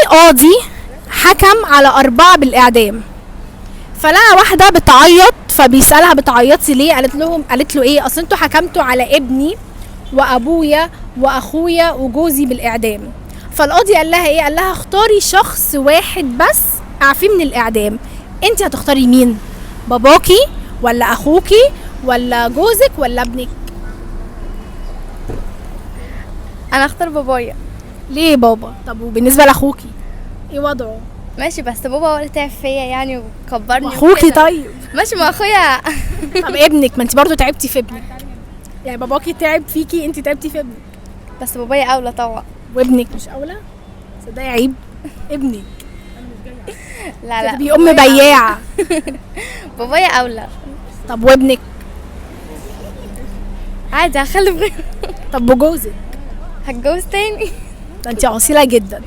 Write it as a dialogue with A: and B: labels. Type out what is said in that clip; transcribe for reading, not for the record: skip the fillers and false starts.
A: قاضي حكم على 4 بالإعدام، فلقى واحدة بتعيط فبيسألها بتعيطي ليه؟ قالت له ايه؟ اصل انتوا حكمتوا على ابني وابويا واخويا وجوزي بالإعدام. فالقاضي قال لها ايه؟ قال لها اختاري شخص واحد بس اعفيه من الإعدام. انت هتختاري مين؟ باباكي ولا اخوكي ولا جوزك ولا ابنك؟
B: انا اختار بابايا.
A: ليه بابا؟ طب وبالنسبة لاخوكي ايه وضعه؟
B: ماشي، بس بابا هو اللي تعب فيا يعني وكبرني
A: اخوكي
B: وكده.
A: طيب.
B: ماشي، ما اخويا.
A: طب ابنك، ما انت برضو تعبتي في ابنك، يعني باباكي تعب فيكي، انت تعبتي في ابنك.
B: بس بابايا اولى طبعا.
A: وابنك مش اولى؟ صدقي عيب. ابنك
B: لا
A: تبقي ام بياعه.
B: بابايا اولى.
A: طب وابنك؟
B: عادي هخلف غيره.
A: طب وجوزك؟
B: هتجوز تاني.
A: ده انت اصيله جدا.